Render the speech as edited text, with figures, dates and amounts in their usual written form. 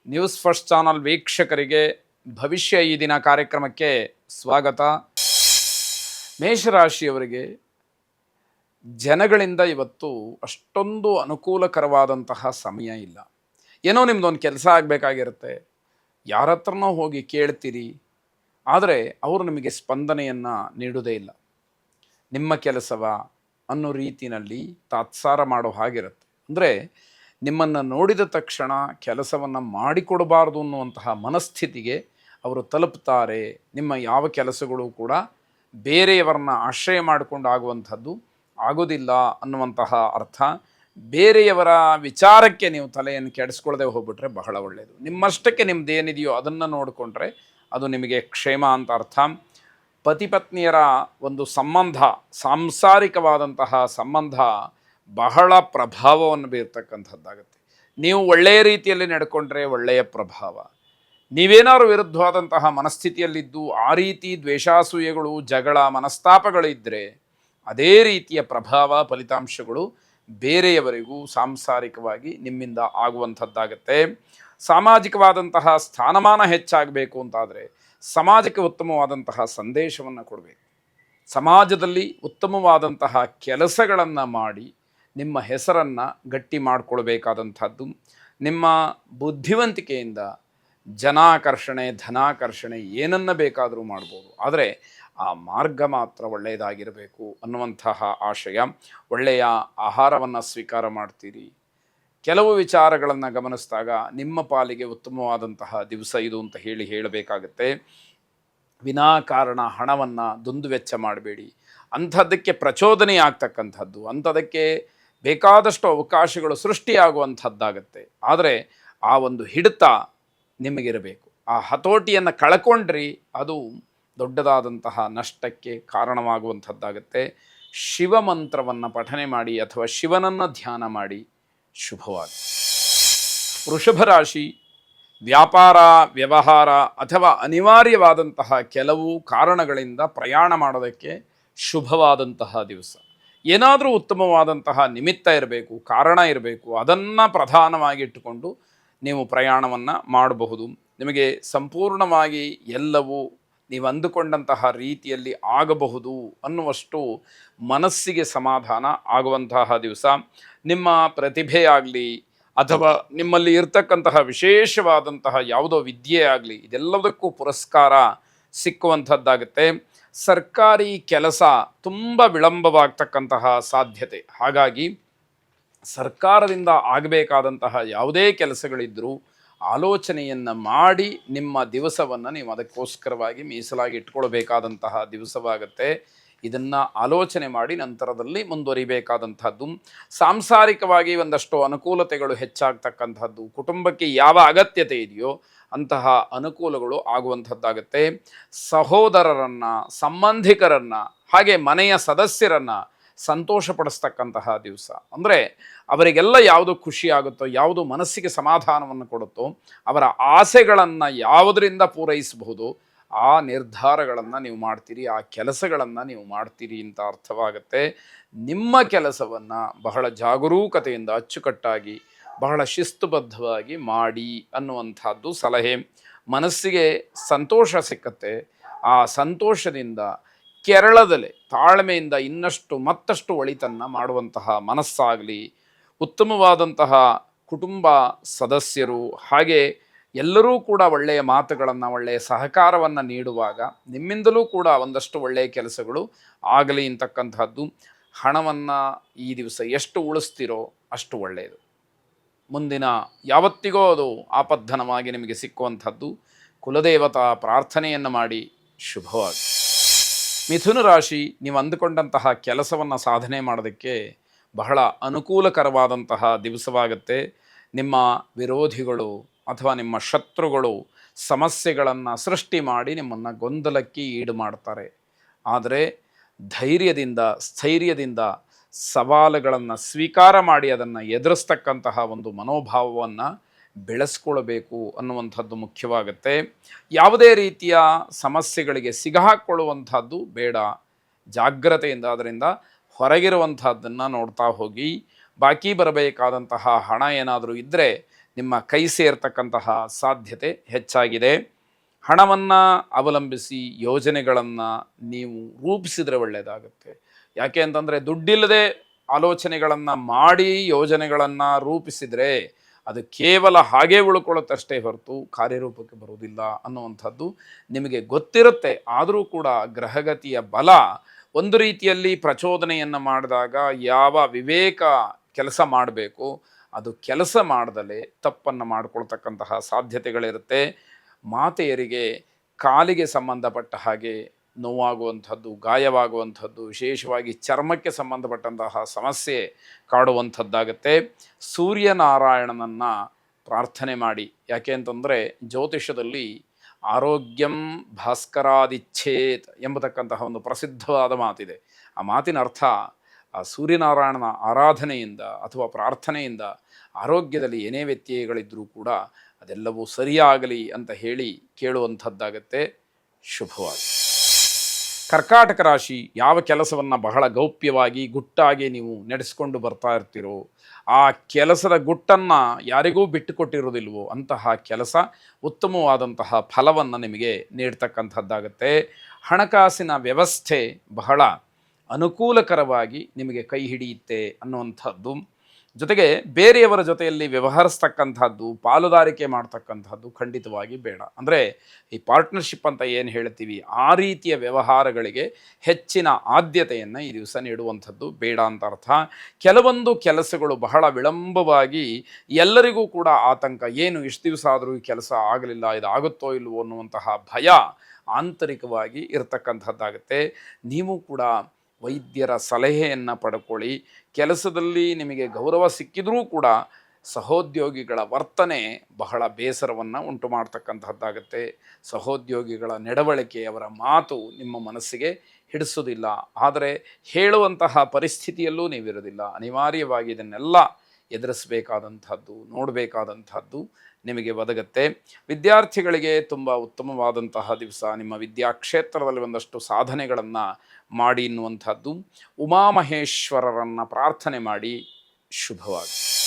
News first channel ವೀಕ್ಷಕರಿಗೆ ಭವಿಷ್ಯ ಈ ದಿನ ಕಾರ್ಯಕ್ರಮಕ್ಕೆ ಸ್ವಾಗತ. ಮೇಷರಾಶಿಯವರಿಗೆ ಜನಗಳಿಂದ ಇವತ್ತು ಅಷ್ಟೊಂದು ಅನುಕೂಲಕರವಾದಂತಹ ಸಮಯ ಇಲ್ಲ. ಏನೋ ನಿಮ್ಮದೊಂದು ಕೆಲಸ ಆಗಬೇಕಾಗಿರುತ್ತೆ, ಯಾರ ಹತ್ರನೋ ಹೋಗಿ ಕೇಳ್ತೀರಿ, ಆದರೆ ಅವರು ನಿಮಗೆ ಸ್ಪಂದನೆಯನ್ನು ನೀಡುವುದೇ ಇಲ್ಲ. ನಿಮ್ಮ ಕೆಲಸವ ಅನ್ನೋ ರೀತಿಯಲ್ಲಿ ತಾತ್ಸಾರ ಮಾಡೋ ಹಾಗಿರುತ್ತೆ. ಅಂದರೆ ನಿಮ್ಮನ್ನು ನೋಡಿದ ತಕ್ಷಣ ಕೆಲಸವನ್ನು ಮಾಡಿಕೊಡಬಾರ್ದು ಅನ್ನುವಂತಹ ಮನಸ್ಥಿತಿಗೆ ಅವರು ತಲುಪ್ತಾರೆ. ನಿಮ್ಮ ಯಾವ ಕೆಲಸಗಳು ಕೂಡ ಬೇರೆಯವರನ್ನ ಆಶ್ರಯ ಮಾಡಿಕೊಂಡು ಆಗುವಂಥದ್ದು ಆಗೋದಿಲ್ಲ ಅನ್ನುವಂತಹ ಅರ್ಥ. ಬೇರೆಯವರ ವಿಚಾರಕ್ಕೆ ನೀವು ತಲೆಯನ್ನು ಕೆಡಿಸ್ಕೊಳ್ಳದೆ ಹೋಗ್ಬಿಟ್ರೆ ಬಹಳ ಒಳ್ಳೆಯದು. ನಿಮ್ಮಷ್ಟಕ್ಕೆ ನಿಮ್ಮದೇನಿದೆಯೋ ಅದನ್ನು ನೋಡಿಕೊಂಡ್ರೆ ಅದು ನಿಮಗೆ ಕ್ಷೇಮ ಅಂತ ಅರ್ಥ. ಪತಿ ಪತ್ನಿಯರ ಒಂದು ಸಂಬಂಧ, ಸಾಂಸಾರಿಕವಾದಂತಹ ಸಂಬಂಧ ಬಹಳ ಪ್ರಭಾವವನ್ನು ಬೀರ್ತಕ್ಕಂಥದ್ದಾಗುತ್ತೆ. ನೀವು ಒಳ್ಳೆಯ ರೀತಿಯಲ್ಲಿ ನಡ್ಕೊಂಡ್ರೆ ಒಳ್ಳೆಯ ಪ್ರಭಾವ. ನೀವೇನಾದ್ರು ವಿರುದ್ಧವಾದಂತಹ ಮನಸ್ಥಿತಿಯಲ್ಲಿದ್ದು ಆ ರೀತಿ ದ್ವೇಷಾಸೂಯೆಗಳು, ಜಗಳ, ಮನಸ್ತಾಪಗಳಿದ್ದರೆ ಅದೇ ರೀತಿಯ ಪ್ರಭಾವ, ಫಲಿತಾಂಶಗಳು ಬೇರೆಯವರಿಗೂ ಸಾಂಸಾರಿಕವಾಗಿ ನಿಮ್ಮಿಂದ ಆಗುವಂಥದ್ದಾಗತ್ತೆ. ಸಾಮಾಜಿಕವಾದಂತಹ ಸ್ಥಾನಮಾನ ಹೆಚ್ಚಾಗಬೇಕು ಅಂತಾದರೆ ಸಮಾಜಕ್ಕೆ ಉತ್ತಮವಾದಂತಹ ಸಂದೇಶವನ್ನು ಕೊಡಬೇಕು. ಸಮಾಜದಲ್ಲಿ ಉತ್ತಮವಾದಂತಹ ಕೆಲಸಗಳನ್ನು ಮಾಡಿ ನಿಮ್ಮ ಹೆಸರನ್ನು ಗಟ್ಟಿ ಮಾಡಿಕೊಳ್ಬೇಕಾದಂಥದ್ದು. ನಿಮ್ಮ ಬುದ್ಧಿವಂತಿಕೆಯಿಂದ ಜನಾಕರ್ಷಣೆ, ಧನಾಕರ್ಷಣೆ ಏನನ್ನ ಬೇಕಾದರೂ ಮಾಡ್ಬೋದು, ಆದರೆ ಆ ಮಾರ್ಗ ಮಾತ್ರ ಒಳ್ಳೆಯದಾಗಿರಬೇಕು ಅನ್ನುವಂತಹ ಆಶಯ. ಒಳ್ಳೆಯ ಆಹಾರವನ್ನು ಸ್ವೀಕಾರ ಮಾಡ್ತೀರಿ. ಕೆಲವು ವಿಚಾರಗಳನ್ನು ಗಮನಿಸಿದಾಗ ನಿಮ್ಮ ಪಾಲಿಗೆ ಉತ್ತಮವಾದಂತಹ ದಿವಸ ಇದು ಅಂತ ಹೇಳಬೇಕಾಗತ್ತೆ. ವಿನಾಕಾರಣ ಹಣವನ್ನು ದುಂದುವೆಚ್ಚ ಮಾಡಬೇಡಿ. ಅಂಥದ್ದಕ್ಕೆ ಪ್ರಚೋದನೆ ಆಗ್ತಕ್ಕಂಥದ್ದು, ಅಂಥದಕ್ಕೆ ಬೇಕಾದಷ್ಟು ಅವಕಾಶಗಳು ಸೃಷ್ಟಿಯಾಗುವಂಥದ್ದಾಗತ್ತೆ. ಆದರೆ ಆ ಒಂದು ಹಿಡಿತ ನಿಮಗಿರಬೇಕು. ಆ ಹತೋಟಿಯನ್ನು ಕಳ್ಕೊಂಡ್ರಿ ಅದು ದೊಡ್ಡದಾದಂತಹ ನಷ್ಟಕ್ಕೆ ಕಾರಣವಾಗುವಂಥದ್ದಾಗತ್ತೆ. ಶಿವಮಂತ್ರವನ್ನು ಪಠನೆ ಮಾಡಿ ಅಥವಾ ಶಿವನನ್ನು ಧ್ಯಾನ ಮಾಡಿ ಶುಭವಾಗಿ. ವೃಷಭ ರಾಶಿ, ವ್ಯಾಪಾರ, ವ್ಯವಹಾರ ಅಥವಾ ಅನಿವಾರ್ಯವಾದಂತಹ ಕೆಲವು ಕಾರಣಗಳಿಂದ ಪ್ರಯಾಣ ಮಾಡೋದಕ್ಕೆ ಶುಭವಾದಂತಹ ದಿವಸ. ಏನಾದರೂ ಉತ್ತಮವಾದಂತಹ ನಿಮಿತ್ತ ಇರಬೇಕು, ಕಾರಣ ಇರಬೇಕು, ಅದನ್ನು ಪ್ರಧಾನವಾಗಿಟ್ಟುಕೊಂಡು ನೀವು ಪ್ರಯಾಣವನ್ನು ಮಾಡಬಹುದು. ನಿಮಗೆ ಸಂಪೂರ್ಣವಾಗಿ ಎಲ್ಲವೂ ನೀವು ಅಂದುಕೊಂಡಂತಹ ರೀತಿಯಲ್ಲಿ ಆಗಬಹುದು ಅನ್ನುವಷ್ಟು ಮನಸ್ಸಿಗೆ ಸಮಾಧಾನ ಆಗುವಂತಹ ದಿವಸ. ನಿಮ್ಮ ಪ್ರತಿಭೆಯಾಗಲಿ ಅಥವಾ ನಿಮ್ಮಲ್ಲಿ ಇರ್ತಕ್ಕಂತಹ ವಿಶೇಷವಾದಂತಹ ಯಾವುದೋ ವಿದ್ಯೆ ಆಗಲಿ, ಇದೆಲ್ಲದಕ್ಕೂ ಪುರಸ್ಕಾರ ಸಿಕ್ಕುವಂಥದ್ದಾಗುತ್ತೆ. ಸರ್ಕಾರಿ ಕೆಲಸ ತುಂಬ ವಿಳಂಬವಾಗ್ತಕ್ಕಂತಹ ಸಾಧ್ಯತೆ. ಹಾಗಾಗಿ ಸರ್ಕಾರದಿಂದ ಆಗಬೇಕಾದಂತಹ ಯಾವುದೇ ಕೆಲಸಗಳಿದ್ದರೂ ಆಲೋಚನೆಯನ್ನು ಮಾಡಿ ನಿಮ್ಮ ದಿವಸವನ್ನು ನೀವು ಅದಕ್ಕೋಸ್ಕರವಾಗಿ ಮೀಸಲಾಗಿ ಇಟ್ಕೊಳ್ಬೇಕಾದಂತಹ ದಿವಸವಾಗುತ್ತೆ. ಇದನ್ನು ಆಲೋಚನೆ ಮಾಡಿ ನಂತರದಲ್ಲಿ ಮುಂದುವರಿಬೇಕಾದಂಥದ್ದು. ಸಾಂಸಾರಿಕವಾಗಿ ಒಂದಷ್ಟು ಅನುಕೂಲತೆಗಳು ಹೆಚ್ಚಾಗ್ತಕ್ಕಂಥದ್ದು, ಕುಟುಂಬಕ್ಕೆ ಯಾವ ಅಗತ್ಯತೆ ಇದೆಯೋ ಅಂತಹ ಅನುಕೂಲಗಳು ಆಗುವಂಥದ್ದಾಗುತ್ತೆ. ಸಹೋದರರನ್ನು, ಸಂಬಂಧಿಕರನ್ನು, ಹಾಗೆ ಮನೆಯ ಸದಸ್ಯರನ್ನು ಸಂತೋಷಪಡಿಸ್ತಕ್ಕಂತಹ ದಿವಸ. ಅಂದರೆ ಅವರಿಗೆಲ್ಲ ಯಾವುದು ಖುಷಿ ಆಗುತ್ತೋ, ಯಾವುದು ಮನಸ್ಸಿಗೆ ಸಮಾಧಾನವನ್ನು ಕೊಡುತ್ತೋ, ಅವರ ಆಸೆಗಳನ್ನು ಯಾವುದರಿಂದ ಪೂರೈಸಬಹುದು ಆ ನಿರ್ಧಾರಗಳನ್ನು ನೀವು ಮಾಡ್ತೀರಿ, ಆ ಕೆಲಸಗಳನ್ನು ನೀವು ಮಾಡ್ತೀರಿ ಅಂತ ಅರ್ಥವಾಗುತ್ತೆ. ನಿಮ್ಮ ಕೆಲಸವನ್ನು ಬಹಳ ಜಾಗರೂಕತೆಯಿಂದ, ಅಚ್ಚುಕಟ್ಟಾಗಿ, ಬಹಳ ಶಿಸ್ತುಬದ್ಧವಾಗಿ ಮಾಡಿ ಅನ್ನುವಂಥದ್ದು ಸಲಹೆ. ಮನಸ್ಸಿಗೆ ಸಂತೋಷ ಸಿಕ್ಕತ್ತೆ. ಆ ಸಂತೋಷದಿಂದ ಕೆರಳದಲೆ ತಾಳ್ಮೆಯಿಂದ ಇನ್ನಷ್ಟು ಮತ್ತಷ್ಟು ಒಳಿತನ್ನು ಮಾಡುವಂತಹ ಮನಸ್ಸಾಗಲಿ, ಉತ್ತಮವಾದಂತಹ ಕುಟುಂಬ ಸದಸ್ಯರು, ಹಾಗೆ ಎಲ್ಲರೂ ಕೂಡ ಒಳ್ಳೆಯ ಮಾತುಗಳನ್ನು, ಒಳ್ಳೆಯ ಸಹಕಾರವನ್ನು ನೀಡುವಾಗ ನಿಮ್ಮಿಂದಲೂ ಕೂಡ ಒಂದಷ್ಟು ಒಳ್ಳೆಯ ಕೆಲಸಗಳು ಆಗಲಿ ಅಂತಕ್ಕಂಥದ್ದು. ಹಣವನ್ನು ಈ ದಿವಸ ಎಷ್ಟು ಉಳಿಸ್ತೀರೋ ಅಷ್ಟು ಒಳ್ಳೆಯದು. ಮುಂದಿನ ಯಾವತ್ತಿಗೋ ಅದು ಆಪದ್ಧನವಾಗಿ ನಿಮಗೆ ಸಿಕ್ಕುವಂಥದ್ದು. ಕುಲದೇವತಾ ಪ್ರಾರ್ಥನೆಯನ್ನು ಮಾಡಿ ಶುಭವಾಗಿ. ಮಿಥುನ ರಾಶಿ, ನೀವು ಅಂದುಕೊಂಡಂತಹ ಕೆಲಸವನ್ನು ಸಾಧನೆ ಮಾಡೋದಕ್ಕೆ ಬಹಳ ಅನುಕೂಲಕರವಾದಂತಹ ದಿವಸವಾಗುತ್ತೆ. ನಿಮ್ಮ ವಿರೋಧಿಗಳು ಅಥವಾ ನಿಮ್ಮ ಶತ್ರುಗಳು ಸಮಸ್ಯೆಗಳನ್ನು ಸೃಷ್ಟಿ ಮಾಡಿ ನಿಮ್ಮನ್ನು ಗೊಂದಲಕ್ಕೆ ಈಡು ಮಾಡ್ತಾರೆ. ಆದರೆ ಧೈರ್ಯದಿಂದ, ಸ್ಥೈರ್ಯದಿಂದ ಸವಾಲುಗಳನ್ನು ಸ್ವೀಕಾರ ಮಾಡಿ ಅದನ್ನು ಎದುರಿಸ್ತಕ್ಕಂತಹ ಒಂದು ಮನೋಭಾವವನ್ನು ಬೆಳೆಸ್ಕೊಳ್ಬೇಕು ಅನ್ನುವಂಥದ್ದು ಮುಖ್ಯವಾಗುತ್ತೆ. ಯಾವುದೇ ರೀತಿಯ ಸಮಸ್ಯೆಗಳಿಗೆ ಸಿಗಹಾಕ್ಕೊಳ್ಳುವಂಥದ್ದು ಬೇಡ. ಜಾಗ್ರತೆಯಿಂದ ಅದರಿಂದ ಹೊರಗಿರುವಂಥದ್ದನ್ನು ನೋಡ್ತಾ ಹೋಗಿ. ಬಾಕಿ ಬರಬೇಕಾದಂತಹ ಹಣ ಏನಾದರೂ ಇದ್ದರೆ ನಿಮ್ಮ ಕೈ ಸೇರ್ತಕ್ಕಂತಹ ಸಾಧ್ಯತೆ ಹೆಚ್ಚಾಗಿದೆ. ಹಣವನ್ನು ಅವಲಂಬಿಸಿ ಯೋಜನೆಗಳನ್ನು ನೀವು ರೂಪಿಸಿದರೆ ಒಳ್ಳೆಯದಾಗುತ್ತೆ. ಯಾಕೆ ಅಂತಂದರೆ ದುಡ್ಡಿಲ್ಲದೆ ಆಲೋಚನೆಗಳನ್ನು ಮಾಡಿ ಯೋಜನೆಗಳನ್ನು ರೂಪಿಸಿದರೆ ಅದು ಕೇವಲ ಹಾಗೇ ಉಳ್ಕೊಳ್ಳುತ್ತಷ್ಟೇ ಹೊರತು ಕಾರ್ಯರೂಪಕ್ಕೆ ಬರುವುದಿಲ್ಲ ಅನ್ನುವಂಥದ್ದು ನಿಮಗೆ ಗೊತ್ತಿರುತ್ತೆ. ಆದರೂ ಕೂಡ ಗ್ರಹಗತಿಯ ಬಲ ಒಂದು ರೀತಿಯಲ್ಲಿ ಪ್ರಚೋದನೆಯನ್ನು ಮಾಡಿದಾಗ ಯಾವ ವಿವೇಕ ಕೆಲಸ ಮಾಡಬೇಕು ಅದು ಕೆಲಸ ಮಾಡದಲೇ ತಪ್ಪನ್ನು ಮಾಡಿಕೊಳ್ತಕ್ಕಂತಹ ಸಾಧ್ಯತೆಗಳಿರುತ್ತೆ. ಮಾತೆಯರಿಗೆ ಕಾಲಿಗೆ ಸಂಬಂಧಪಟ್ಟ ಹಾಗೆ ನೋವಾಗುವಂಥದ್ದು, ಗಾಯವಾಗುವಂಥದ್ದು, ವಿಶೇಷವಾಗಿ ಚರ್ಮಕ್ಕೆ ಸಂಬಂಧಪಟ್ಟಂತಹ ಸಮಸ್ಯೆ ಕಾಡುವಂಥದ್ದಾಗತ್ತೆ. ಸೂರ್ಯನಾರಾಯಣನನ್ನು ಪ್ರಾರ್ಥನೆ ಮಾಡಿ. ಯಾಕೆ ಅಂತಂದರೆ ಜ್ಯೋತಿಷದಲ್ಲಿ ಆರೋಗ್ಯಂ ಭಾಸ್ಕರಾದಿಚ್ಛೇತ್ ಎಂಬತಕ್ಕಂತಹ ಒಂದು ಪ್ರಸಿದ್ಧವಾದ ಮಾತಿದೆ. ಆ ಮಾತಿನ ಅರ್ಥ ಆ ಸೂರ್ಯನಾರಾಯಣನ ಆರಾಧನೆಯಿಂದ ಅಥವಾ ಪ್ರಾರ್ಥನೆಯಿಂದ ಆರೋಗ್ಯದಲ್ಲಿ ಏನೇ ವ್ಯತ್ಯಯಗಳಿದ್ದರೂ ಕೂಡ ಅದೆಲ್ಲವೂ ಸರಿಯಾಗಲಿ ಅಂತ ಹೇಳಿ ಕೇಳುವಂಥದ್ದಾಗತ್ತೆ. ಶುಭವಾಗಿ. ಕರ್ಕಾಟಕ ರಾಶಿ ಯಾವ ಕೆಲಸವನ್ನು ಬಹಳ ಗೌಪ್ಯವಾಗಿ ಗುಟ್ಟಾಗಿ ನೀವು ನಡೆಸ್ಕೊಂಡು ಬರ್ತಾ ಇರ್ತೀರೋ ಆ ಕೆಲಸದ ಗುಟ್ಟನ್ನು ಯಾರಿಗೂ ಬಿಟ್ಟುಕೊಟ್ಟಿರೋದಿಲ್ವೋ ಅಂತಹ ಕೆಲಸ ಉತ್ತಮವಾದಂತಹ ಫಲವನ್ನು ನಿಮಗೆ ನೀಡ್ತಕ್ಕಂಥದ್ದಾಗತ್ತೆ. ಹಣಕಾಸಿನ ವ್ಯವಸ್ಥೆ ಬಹಳ ಅನುಕೂಲಕರವಾಗಿ ನಿಮಗೆ ಕೈ ಹಿಡಿಯುತ್ತೆ ಅನ್ನುವಂಥದ್ದು. ಜೊತೆಗೆ ಬೇರೆಯವರ ಜೊತೆಯಲ್ಲಿ ವ್ಯವಹರಿಸ್ತಕ್ಕಂಥದ್ದು, ಪಾಲುದಾರಿಕೆ ಮಾಡ್ತಕ್ಕಂಥದ್ದು ಖಂಡಿತವಾಗಿ ಬೇಡ. ಅಂದರೆ ಈ ಪಾರ್ಟ್ನರ್ಶಿಪ್ ಅಂತ ಏನು ಹೇಳ್ತೀವಿ ಆ ರೀತಿಯ ವ್ಯವಹಾರಗಳಿಗೆ ಹೆಚ್ಚಿನ ಆದ್ಯತೆಯನ್ನು ಈ ದಿವಸ ನೀಡುವಂಥದ್ದು ಬೇಡ ಅಂತ ಅರ್ಥ. ಕೆಲವೊಂದು ಕೆಲಸಗಳು ಬಹಳ ವಿಳಂಬವಾಗಿ ಎಲ್ಲರಿಗೂ ಕೂಡ ಆತಂಕ, ಏನು ಇಷ್ಟು ದಿವಸ ಆದರೂ ಈ ಕೆಲಸ ಆಗಲಿಲ್ಲ, ಇದು ಆಗುತ್ತೋ ಇಲ್ವೋ ಅನ್ನುವಂತಹ ಭಯ ಆಂತರಿಕವಾಗಿ ಇರತಕ್ಕಂಥದ್ದಾಗುತ್ತೆ. ನೀವು ಕೂಡ ವೈದ್ಯರ ಸಲಹೆಯನ್ನು ಪಡ್ಕೊಳ್ಳಿ. ಕೆಲಸದಲ್ಲಿ ನಿಮಗೆ ಗೌರವ ಸಿಕ್ಕಿದರೂ ಕೂಡ ಸಹೋದ್ಯೋಗಿಗಳ ವರ್ತನೆ ಬಹಳ ಬೇಸರವನ್ನು ಉಂಟು ಮಾಡ್ತಕ್ಕಂಥದ್ದಾಗತ್ತೆ. ಸಹೋದ್ಯೋಗಿಗಳ ನಡವಳಿಕೆ, ಅವರ ಮಾತು ನಿಮ್ಮ ಮನಸ್ಸಿಗೆ ಹಿಡಿಸೋದಿಲ್ಲ. ಆದರೆ ಹೇಳುವಂತಹ ಪರಿಸ್ಥಿತಿಯಲ್ಲೂ ನೀವಿರೋದಿಲ್ಲ. ಅನಿವಾರ್ಯವಾಗಿ ಇದನ್ನೆಲ್ಲ ಎದುರಿಸಬೇಕಾದಂಥದ್ದು, ನೋಡಬೇಕಾದಂಥದ್ದು ನಿಮಗೆ ಒದಗುತ್ತೆ. ವಿದ್ಯಾರ್ಥಿಗಳಿಗೆ ತುಂಬ ಉತ್ತಮವಾದಂತಹ ದಿವಸ. ನಿಮ್ಮ ವಿದ್ಯಾಕ್ಷೇತ್ರದಲ್ಲಿ ಒಂದಷ್ಟು ಸಾಧನೆಗಳನ್ನು ಮಾಡಿ ಎನ್ನುವಂಥದ್ದು. ಉಮಾಮಹೇಶ್ವರರನ್ನು ಪ್ರಾರ್ಥನೆ ಮಾಡಿ. ಶುಭವಾಗಿ.